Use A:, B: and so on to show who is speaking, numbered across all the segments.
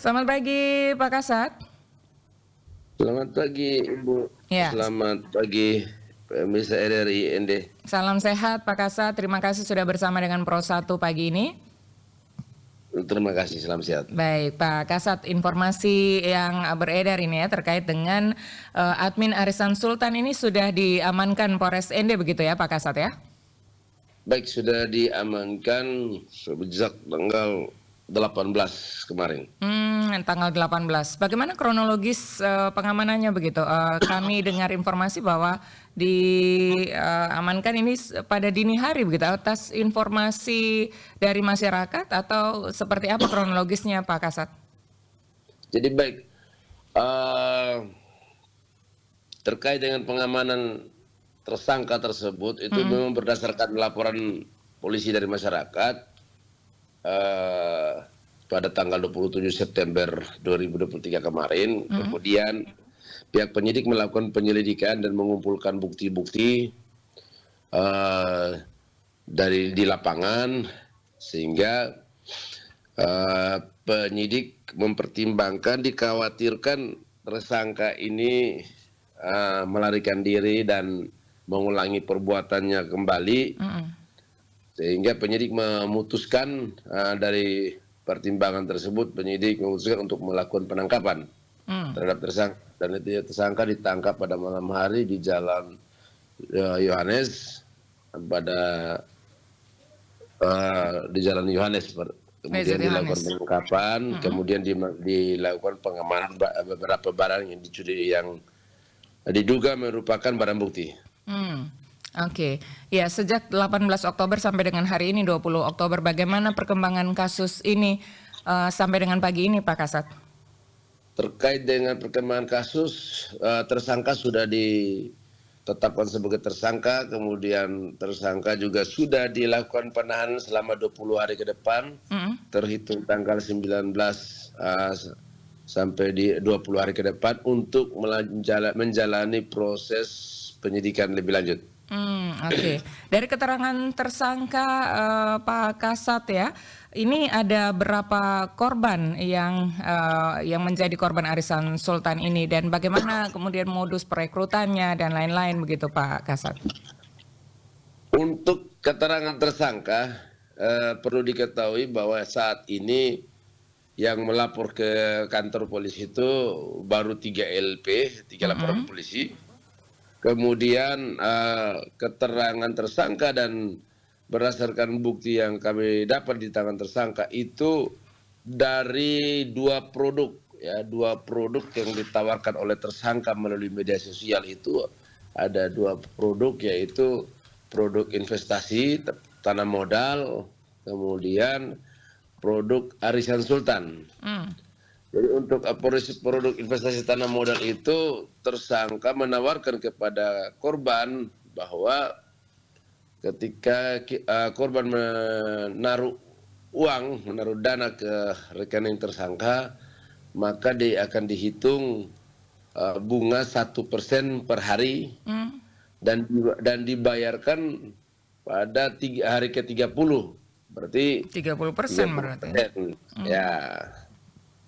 A: Selamat pagi Pak Kasat.
B: Selamat pagi Ibu,
A: Ya,
B: selamat pagi pemirsa RRI ND.
A: salam sehat Pak Kasat. Terima kasih sudah bersama dengan Pro 1 pagi ini.
B: Terima kasih, salam sehat.
A: Baik Pak Kasat, informasi yang beredar ini ya terkait dengan admin Arisan Sultan ini sudah diamankan Polres ND begitu ya Pak Kasat ya?
B: Baik, sudah diamankan sejak tanggal 18 kemarin.
A: Tanggal 18. Bagaimana kronologis pengamanannya begitu? Kami dengar informasi bahwa diamankan ini pada dini hari begitu atas informasi dari masyarakat atau seperti apa kronologisnya Pak Kasat?
B: Jadi baik, terkait dengan pengamanan tersangka tersebut itu memang berdasarkan laporan polisi dari masyarakat pada tanggal 27 September 2023 kemarin. Kemudian pihak penyidik melakukan penyelidikan dan mengumpulkan bukti-bukti di lapangan, sehingga penyidik mempertimbangkan dikhawatirkan tersangka ini melarikan diri dan mengulangi perbuatannya kembali, sehingga penyidik memutuskan dari pertimbangan tersebut penyidik memutuskan untuk melakukan penangkapan terhadap tersangka, dan itu tersangka ditangkap pada malam hari di Jalan Yohanes di Jalan Yohanes. Kemudian dilakukan penangkapan, kemudian dilakukan pengamanan beberapa barang yang diduga merupakan barang bukti.
A: Oke. Ya, sejak 18 Oktober sampai dengan hari ini 20 Oktober, bagaimana perkembangan kasus ini sampai dengan pagi ini Pak Kasat?
B: Terkait dengan perkembangan kasus, tersangka sudah ditetapkan sebagai tersangka, kemudian tersangka juga sudah dilakukan penahanan selama 20 hari ke depan, terhitung tanggal 19 sampai di 20 hari ke depan untuk menjalani proses penyidikan lebih lanjut.
A: Oke. Dari keterangan tersangka Pak Kasat ya, ini ada berapa korban yang menjadi korban Arisan Sultan ini, dan bagaimana kemudian modus perekrutannya dan lain-lain begitu Pak Kasat?
B: Untuk keterangan tersangka perlu diketahui bahwa saat ini yang melapor ke kantor polisi itu baru 3 LP, 3 laporan polisi. Kemudian keterangan tersangka dan berdasarkan bukti yang kami dapat di tangan tersangka itu dari dua produk yang ditawarkan oleh tersangka melalui media sosial. Itu ada 2 produk, yaitu produk investasi tanah modal, kemudian produk Arisan Sultan. Jadi untuk produk investasi tanah modal itu tersangka menawarkan kepada korban bahwa ketika korban menaruh dana ke rekening tersangka, maka dia akan dihitung bunga 1% per hari dan dibayarkan pada hari ke-30, berarti
A: 30% berarti.
B: Ya.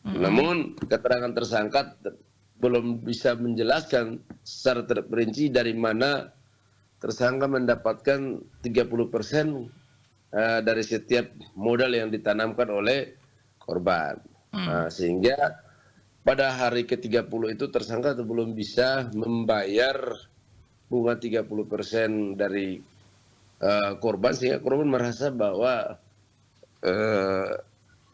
B: Namun keterangan tersangka belum bisa menjelaskan secara terperinci dari mana tersangka mendapatkan 30% dari setiap modal yang ditanamkan oleh korban. Sehingga pada hari ke-30 itu tersangka belum bisa membayar bunga 30% dari korban, sehingga korban merasa bahwa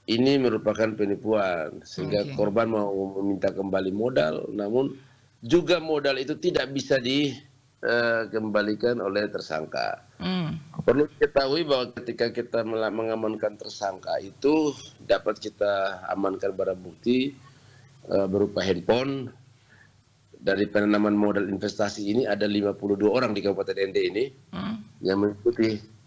B: ini merupakan penipuan, sehingga korban mau meminta kembali modal, namun juga modal itu tidak bisa dikembalikan oleh tersangka. Perlu diketahui bahwa ketika kita mengamankan tersangka itu dapat kita amankan barang bukti berupa handphone. Dari penanaman modal investasi ini ada 52 orang di Kabupaten ND ini yang mengikuti.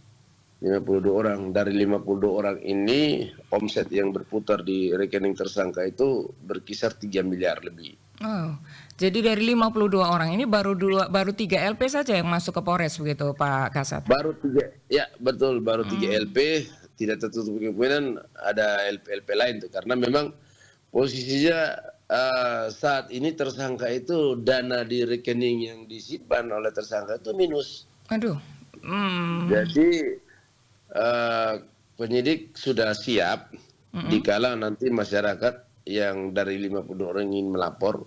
B: 52 orang. Dari 52 orang ini omset yang berputar di rekening tersangka itu berkisar 3 miliar lebih.
A: Oh, jadi dari 52 orang ini baru 3 LP saja yang masuk ke Polres begitu Pak Kasat?
B: Baru 3, ya betul, baru 3 LP. Tidak tertutup kemungkinan ada LP-LP lain tuh, karena memang Posisinya saat ini tersangka itu dana di rekening yang disimpan oleh tersangka itu minus.
A: Aduh.
B: Jadi penyidik sudah siap dikala nanti masyarakat yang dari 50 orang ingin melapor.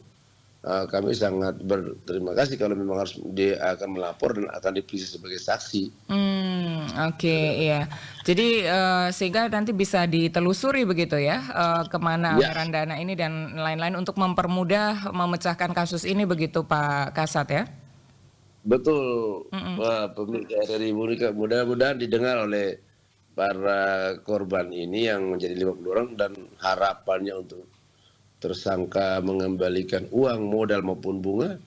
B: Kami sangat berterima kasih kalau memang harus dia akan melapor dan akan diperiksa sebagai saksi.
A: Oke, iya. Jadi sehingga nanti bisa ditelusuri begitu ya, kemana
B: Ya,
A: aliran dana ini dan lain-lain untuk mempermudah memecahkan kasus ini begitu Pak Kasat ya?
B: betul. Pemilik RRI Monika, mudah-mudahan didengar oleh para korban ini yang menjadi 50 orang dan harapannya untuk tersangka mengembalikan uang modal maupun bunga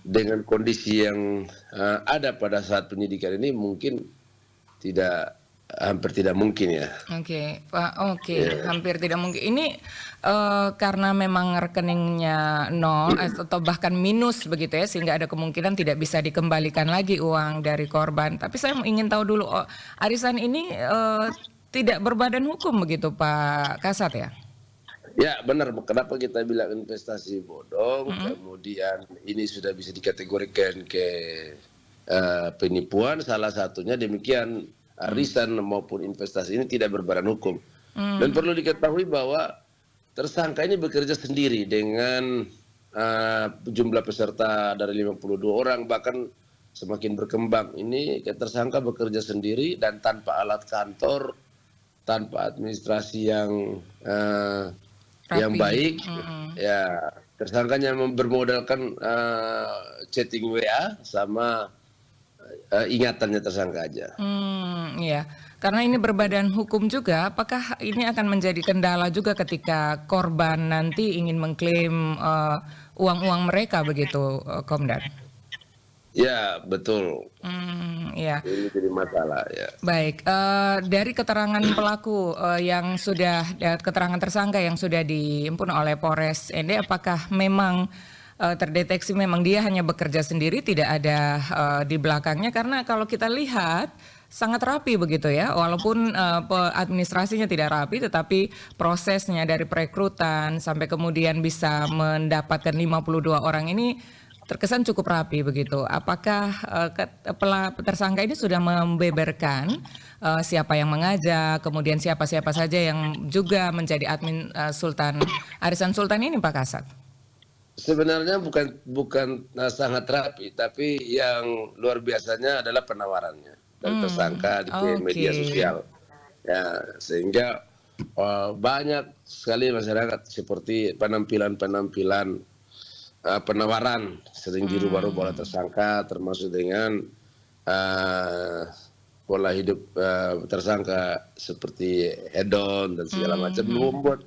B: dengan kondisi yang ada pada saat penyidikan ini mungkin hampir tidak mungkin ya.
A: Oke, Pak. Oke, hampir tidak mungkin. Ini karena memang rekeningnya nol atau bahkan minus begitu ya, sehingga ada kemungkinan tidak bisa dikembalikan lagi uang dari korban. Tapi saya ingin tahu dulu, arisan ini tidak berbadan hukum begitu, Pak Kasat ya?
B: Ya benar, kenapa kita bilang investasi bodong, kemudian ini sudah bisa dikategorikan ke penipuan, salah satunya demikian arisan maupun investasi ini tidak berbadan hukum. Dan perlu diketahui bahwa tersangka ini bekerja sendiri dengan jumlah peserta dari 52 orang, bahkan semakin berkembang. Ini tersangka bekerja sendiri dan tanpa alat kantor, tanpa administrasi yang baik. Ya, tersangkanya bermodalkan chatting WA sama ingatannya tersangka aja.
A: Iya, karena ini berbadan hukum juga, apakah ini akan menjadi kendala juga ketika korban nanti ingin mengklaim uang-uang mereka begitu, Komdan?
B: Ya, betul.
A: Iya.
B: Ini jadi masalah ya.
A: Baik, dari keterangan pelaku yang sudah keterangan tersangka yang sudah dihimpun oleh Polres ND, apakah memang terdeteksi memang dia hanya bekerja sendiri, tidak ada di belakangnya? Karena kalau kita lihat sangat rapi begitu ya, walaupun administrasinya tidak rapi, tetapi prosesnya dari perekrutan sampai kemudian bisa mendapatkan 52 orang ini terkesan cukup rapi begitu. Apakah tersangka ini sudah membeberkan siapa yang mengajak, kemudian siapa-siapa saja yang juga menjadi admin arisan Sultan ini, Pak Kasat?
B: Sebenarnya bukan sangat rapi, tapi yang luar biasanya adalah penawarannya dan tersangka di media sosial. Ya, sehingga banyak sekali masyarakat seperti penampilan penawaran sering dirubah-rubah oleh tersangka, termasuk dengan pola hidup tersangka seperti hedon dan segala macam, membuat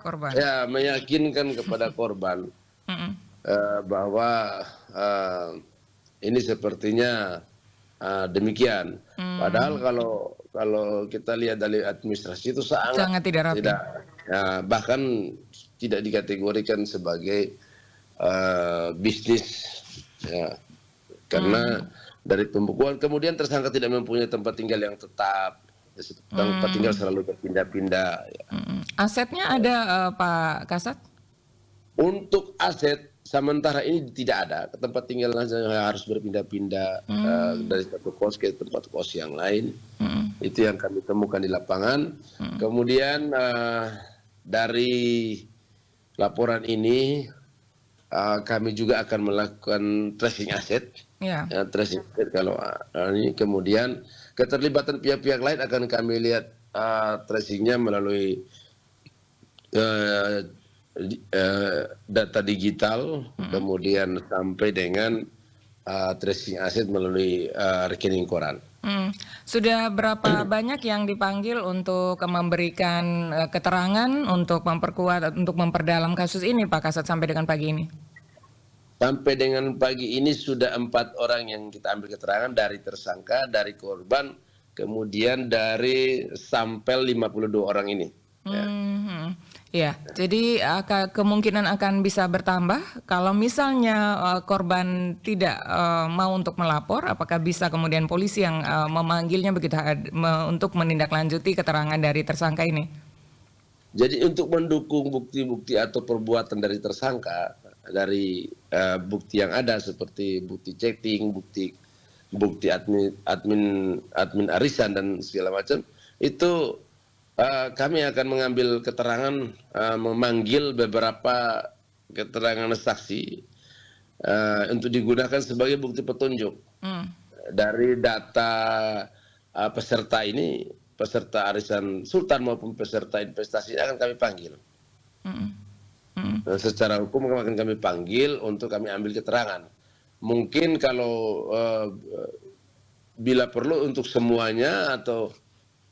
A: korban.
B: Ya, meyakinkan kepada korban bahwa ini sepertinya demikian. Padahal kalau kita lihat dari administrasi itu sangat
A: tidak rapi.
B: Bahkan tidak dikategorikan sebagai bisnis ya, karena dari pembukuan kemudian tersangka tidak mempunyai tempat tinggal yang tetap, tempat tinggal selalu berpindah-pindah ya.
A: Asetnya ada Pak Kasat?
B: Untuk aset sementara ini tidak ada, tempat tinggal harus berpindah-pindah dari satu kos ke tempat kos yang lain. Itu yang kami temukan di lapangan. Kemudian dari laporan ini kami juga akan melakukan tracing aset. Tracing aset kalau ini kemudian keterlibatan pihak-pihak lain akan kami lihat tracingnya melalui data digital, kemudian sampai dengan tracing aset melalui rekening koran.
A: Sudah berapa banyak yang dipanggil untuk memberikan keterangan untuk memperkuat, untuk memperdalam kasus ini, Pak Kasat, sampai dengan pagi ini?
B: Sampai dengan pagi ini sudah 4 orang yang kita ambil keterangan dari tersangka, dari korban, kemudian dari sampel 52 orang ini.
A: Ya, jadi kemungkinan akan bisa bertambah kalau misalnya korban tidak mau untuk melapor, apakah bisa kemudian polisi yang memanggilnya begitu untuk menindaklanjuti keterangan dari tersangka ini?
B: Jadi untuk mendukung bukti-bukti atau perbuatan dari tersangka, dari bukti yang ada seperti bukti chatting, bukti admin arisan dan segala macam, itu kami akan mengambil keterangan, memanggil beberapa keterangan saksi untuk digunakan sebagai bukti petunjuk dari data peserta ini, peserta arisan sultan maupun peserta investasi akan kami panggil. Secara hukum akan kami panggil untuk kami ambil keterangan. Mungkin kalau bila perlu untuk semuanya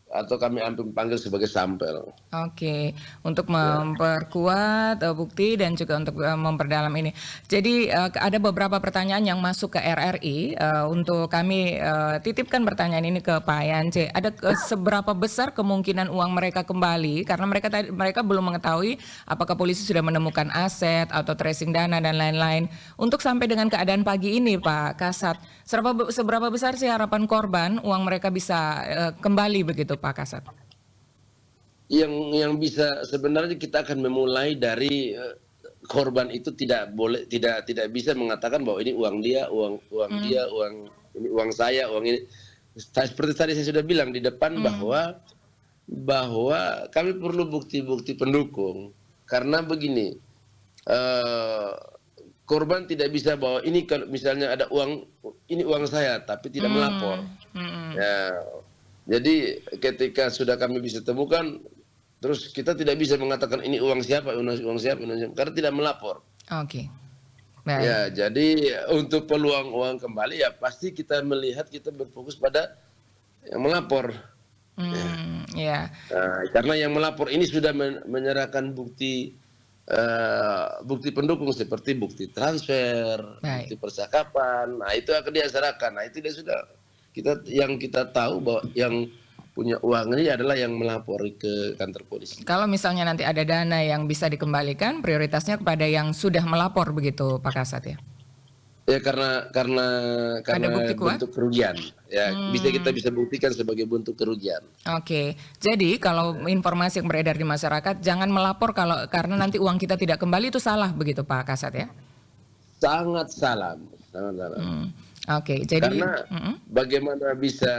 B: atau kami panggil sebagai sampel.
A: Oke, untuk memperkuat bukti dan juga untuk memperdalam ini. Jadi ada beberapa pertanyaan yang masuk ke RRI, untuk kami titipkan pertanyaan ini ke Pak Yance. Ada seberapa besar kemungkinan uang mereka kembali, karena mereka belum mengetahui apakah polisi sudah menemukan aset atau tracing dana dan lain-lain. Untuk sampai dengan keadaan pagi ini Pak Kasat, seberapa besar sih harapan korban uang mereka bisa kembali begitu Pak Kasat?
B: Yang bisa sebenarnya kita akan memulai dari korban itu tidak bisa mengatakan bahwa ini uang dia, uang dia, ini uang saya, uang ini. Seperti tadi saya sudah bilang di depan bahwa kami perlu bukti-bukti pendukung, karena begini, korban tidak bisa bahwa ini kalau misalnya ada uang, ini uang saya tapi tidak melapor. Ya, jadi ketika sudah kami bisa temukan, terus kita tidak bisa mengatakan ini uang siapa, karena tidak melapor.
A: Oke.
B: Baik. Ya, jadi untuk peluang uang kembali ya pasti kita melihat, kita berfokus pada yang melapor.
A: Ya.
B: Nah, karena yang melapor ini sudah menyerahkan bukti pendukung seperti bukti transfer, bukti percakapan. Nah, itu akan dia serahkan. Nah, itu dia sudah kita tahu bahwa yang punya uang ini adalah yang melapor ke kantor polisi.
A: Kalau misalnya nanti ada dana yang bisa dikembalikan, prioritasnya kepada yang sudah melapor begitu Pak Kasat ya?
B: Ya karena bentuk kerugian. Ya, kita bisa buktikan sebagai bentuk kerugian.
A: Oke. Jadi kalau informasi yang beredar di masyarakat, jangan melapor karena nanti uang kita tidak kembali, itu salah begitu Pak Kasat ya?
B: Sangat salah.
A: Oke, jadi
B: karena bagaimana bisa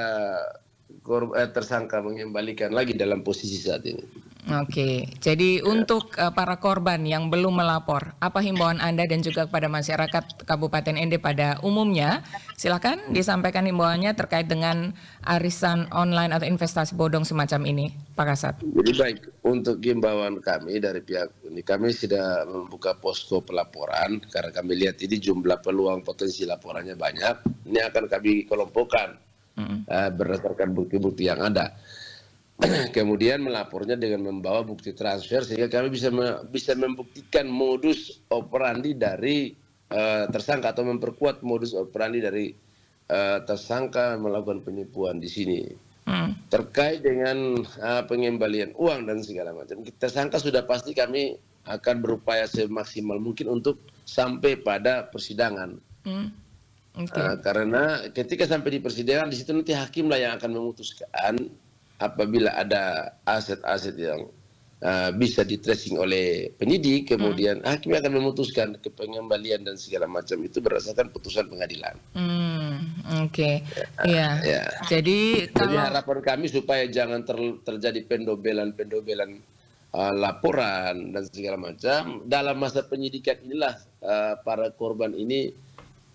B: tersangka mengembalikan lagi dalam posisi saat ini.
A: Oke, jadi untuk para korban yang belum melapor, apa himbauan Anda dan juga kepada masyarakat Kabupaten Ende pada umumnya? Silakan disampaikan himbauannya terkait dengan arisan online atau investasi bodong semacam ini, Pak Kasat.
B: Jadi baik, untuk himbauan kami dari pihak ini, kami sudah membuka posko pelaporan karena kami lihat ini jumlah peluang potensi laporannya banyak. Ini akan kami kelompokkan berdasarkan bukti-bukti yang ada. Kemudian melapornya dengan membawa bukti transfer sehingga kami bisa membuktikan modus operandi dari tersangka atau memperkuat modus operandi dari tersangka melakukan penipuan di sini. Terkait dengan pengembalian uang dan segala macam, tersangka sudah pasti kami akan berupaya semaksimal mungkin untuk sampai pada persidangan. Karena ketika sampai di persidangan, di situ nanti hakimlah yang akan memutuskan apabila ada aset-aset yang bisa di-tracing oleh penyidik, kemudian hakim akan memutuskan ke pengembalian dan segala macam itu berdasarkan putusan pengadilan.
A: Oke. Iya.
B: Ya.
A: Jadi
B: harapan kami supaya jangan terjadi pendobelan laporan dan segala macam. Dalam masa penyidikan inilah para korban ini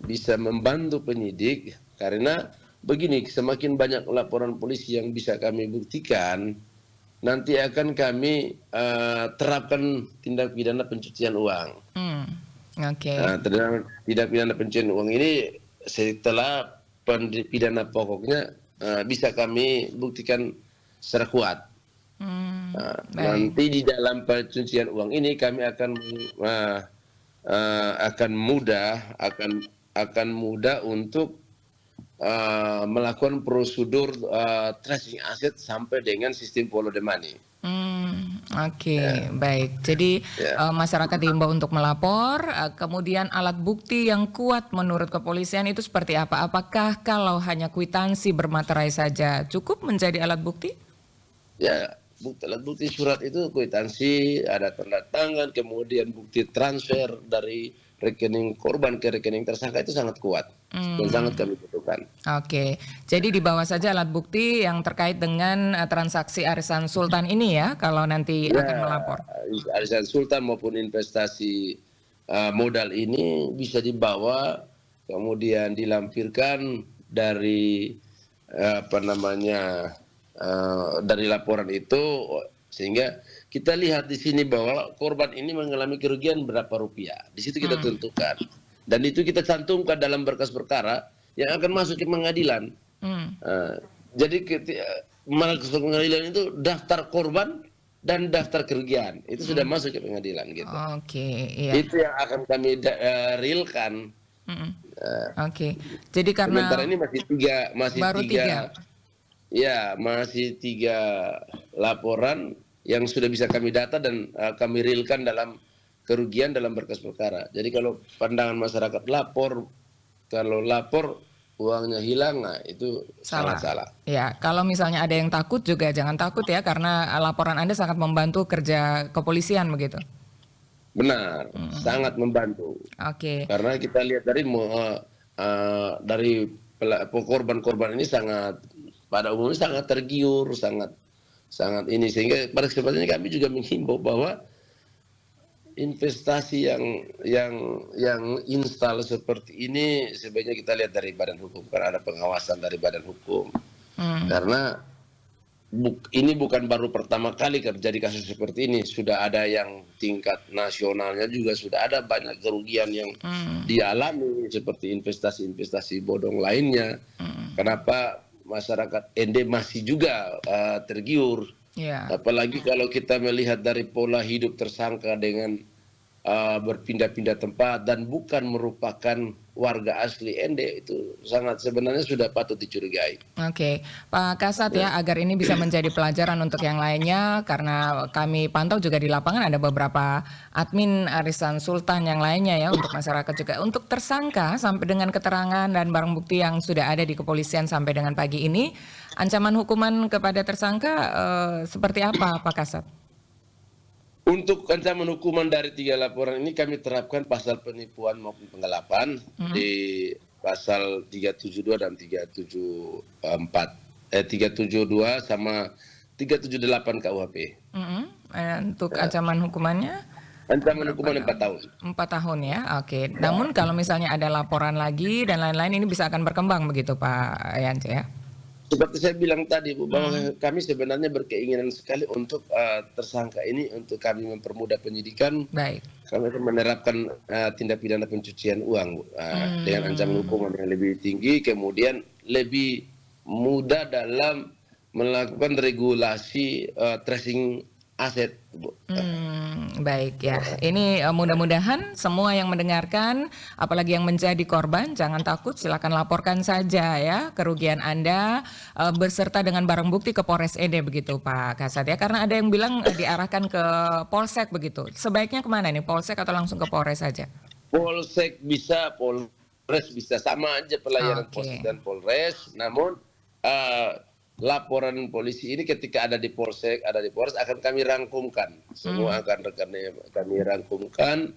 B: bisa membantu penyidik, karena begini, semakin banyak laporan polisi yang bisa kami buktikan, nanti akan kami terapkan tindak pidana pencucian uang. Tindak pidana pencucian uang ini setelah pidana pokoknya bisa kami buktikan secara kuat. Nanti di dalam pencucian uang ini kami akan mudah untuk melakukan prosedur tracing aset sampai dengan sistem follow the money.
A: Baik. Jadi masyarakat diimbau untuk melapor. Kemudian alat bukti yang kuat menurut kepolisian itu seperti apa? Apakah kalau hanya kwitansi bermaterai saja cukup menjadi alat bukti?
B: Ya, alat bukti surat itu kwitansi, ada tanda tangan, kemudian bukti transfer dari rekening korban ke rekening tersangka itu sangat kuat dan sangat kami butuhkan.
A: Oke, jadi dibawa saja alat bukti yang terkait dengan transaksi arisan sultan ini ya, kalau nanti akan melapor.
B: Arisan sultan maupun investasi modal ini bisa dibawa, kemudian dilampirkan dari dari laporan itu, sehingga kita lihat di sini bahwa korban ini mengalami kerugian berapa rupiah. Di situ kita tentukan, dan itu kita cantumkan dalam berkas perkara yang akan masuk ke pengadilan. Jadi masuk ke pengadilan itu daftar korban dan daftar kerugian itu sudah masuk ke pengadilan gitu.
A: Oke, iya.
B: Itu yang akan kami realkan.
A: Oke, jadi karena
B: sementara ini masih tiga. Ya, masih 3 laporan yang sudah bisa kami data dan kami realkan dalam kerugian dalam berkas perkara. Jadi kalau pandangan masyarakat kalau lapor uangnya hilang, nah itu sangat salah.
A: Ya, kalau misalnya ada yang takut juga jangan takut ya, karena laporan Anda sangat membantu kerja kepolisian begitu.
B: Benar, sangat membantu.
A: Oke.
B: Karena kita lihat dari korban-korban ini pada umumnya sangat tergiur, sangat ini, sehingga pada kesempatan ini kami juga menghimbau bahwa investasi yang install seperti ini sebaiknya kita lihat dari badan hukum, karena ada pengawasan dari badan hukum. Karena ini bukan baru pertama kali terjadi kasus seperti ini, sudah ada yang tingkat nasionalnya juga sudah ada banyak kerugian yang dialami seperti investasi bodong lainnya. Kenapa masyarakat ND masih juga tergiur? Apalagi kalau kita melihat dari pola hidup tersangka dengan berpindah-pindah tempat dan bukan merupakan warga asli ND, itu sebenarnya sudah patut dicurigai.
A: Oke, Pak Kasat ya, agar ini bisa menjadi pelajaran untuk yang lainnya, karena kami pantau juga di lapangan ada beberapa admin arisan sultan yang lainnya ya, untuk masyarakat juga. Untuk tersangka sampai dengan keterangan dan barang bukti yang sudah ada di kepolisian sampai dengan pagi ini, ancaman hukuman kepada tersangka seperti apa Pak Kasat?
B: Untuk ancaman hukuman dari 3 laporan ini kami terapkan pasal penipuan maupun penggelapan di pasal 372 dan 372 sama 378 KUHP.
A: Untuk ancaman hukumannya?
B: Ancaman hukuman 4 tahun.
A: 4 tahun ya, oke. Namun kalau misalnya ada laporan lagi dan lain-lain, ini bisa akan berkembang begitu Pak Yance ya?
B: Seperti saya bilang tadi Bu, bahwa kami sebenarnya berkeinginan sekali untuk tersangka ini, untuk kami mempermudah penyidikan.
A: Baik.
B: Kami akan menerapkan tindak pidana pencucian uang dengan ancaman hukuman yang lebih tinggi, kemudian lebih mudah dalam melakukan regulasi tracing aset, Bu.
A: Baik ya, ini mudah-mudahan semua yang mendengarkan, apalagi yang menjadi korban, jangan takut, silakan laporkan saja ya kerugian Anda beserta dengan barang bukti ke Polres ND begitu Pak Kasat ya, karena ada yang bilang diarahkan ke Polsek begitu. Sebaiknya kemana nih, Polsek atau langsung ke Polres saja?
B: Polsek bisa, Polres bisa, sama aja pelayanan Polsek dan Polres. Namun laporan polisi ini ketika ada di Polsek, ada di Polres, akan kami rangkumkan. Semua akan kami rangkumkan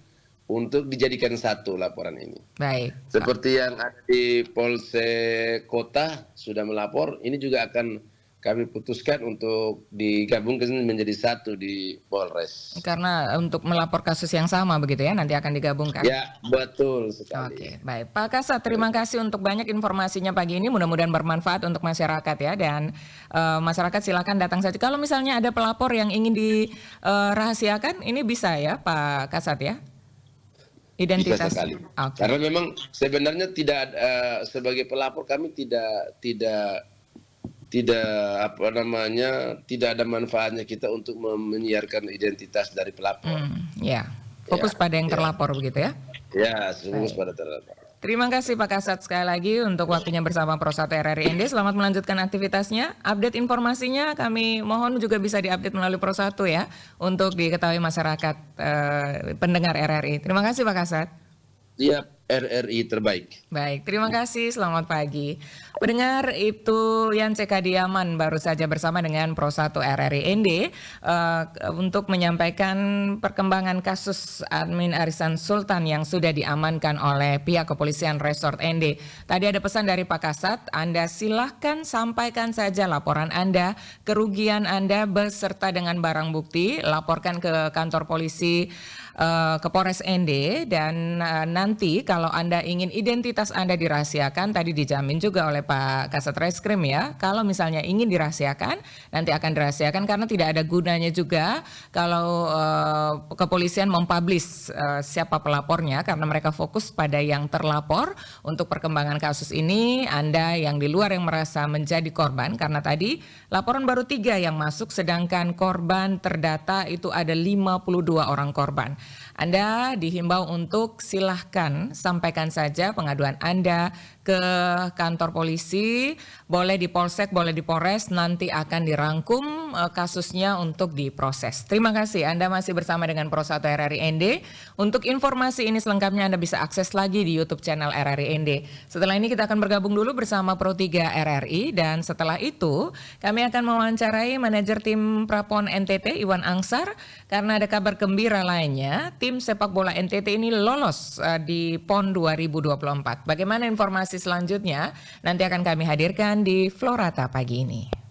B: untuk dijadikan satu laporan ini.
A: Baik.
B: Seperti yang ada di Polsek Kota sudah melapor, ini juga akan kami putuskan untuk digabungkan menjadi satu di Polres.
A: Karena untuk melapor kasus yang sama begitu ya, nanti akan digabungkan.
B: Ya, betul sekali.
A: Oke, baik. Pak Kasat, terima kasih untuk banyak informasinya pagi ini. Mudah-mudahan bermanfaat untuk masyarakat ya. Dan masyarakat silakan datang saja. Kalau misalnya ada pelapor yang ingin dirahasiakan, ini bisa ya Pak Kasat ya? Identitas.
B: Bisa sekali. Okay. Karena memang sebenarnya tidak sebagai pelapor kami tidak ada manfaatnya kita untuk menyiarkan identitas dari pelapor.
A: Ya, fokus pada yang terlapor begitu ya?
B: Ya, fokus pada terlapor.
A: Terima kasih Pak Kasat sekali lagi untuk waktunya bersama Pro 1 RRI ND. Selamat melanjutkan aktivitasnya. Update informasinya kami mohon juga bisa diupdate melalui Pro 1 ya, untuk diketahui masyarakat pendengar RRI. Terima kasih Pak Kasat.
B: Siap. RRI terbaik.
A: Baik, terima kasih. Selamat pagi. Pendengar, itu Yance Kadiaman baru saja bersama dengan Pro 1 RRI ND untuk menyampaikan perkembangan kasus admin Arisan Sultan yang sudah diamankan oleh pihak kepolisian Resort ND. Tadi ada pesan dari Pak Kasat, Anda silahkan sampaikan saja laporan Anda, kerugian Anda beserta dengan barang bukti, laporkan ke kantor polisi ke Polres ND, dan nanti kalau Anda ingin identitas Anda dirahasiakan, tadi dijamin juga oleh Pak Kasat Reskrim ya, kalau misalnya ingin dirahasiakan nanti akan dirahasiakan karena tidak ada gunanya juga kalau kepolisian mempublish siapa pelapornya karena mereka fokus pada yang terlapor. Untuk perkembangan kasus ini, Anda yang di luar yang merasa menjadi korban, karena tadi laporan baru 3 yang masuk sedangkan korban terdata itu ada 52 orang korban. Anda dihimbau untuk silahkan sampaikan saja pengaduan Anda ke kantor polisi, boleh di Polsek, boleh di Polres, nanti akan dirangkum kasusnya untuk diproses. Terima kasih Anda masih bersama dengan Pro 1 RRI ND. Untuk informasi ini selengkapnya Anda bisa akses lagi di YouTube channel RRI ND. Setelah ini kita akan bergabung dulu bersama Pro 3 RRI, dan setelah itu kami akan mewawancarai manajer tim Prapon NTT Iwan Angsar karena ada kabar gembira lainnya. Tim sepak bola NTT ini lolos di PON 2024. Bagaimana informasi selanjutnya? Nanti akan kami hadirkan di Florata pagi ini.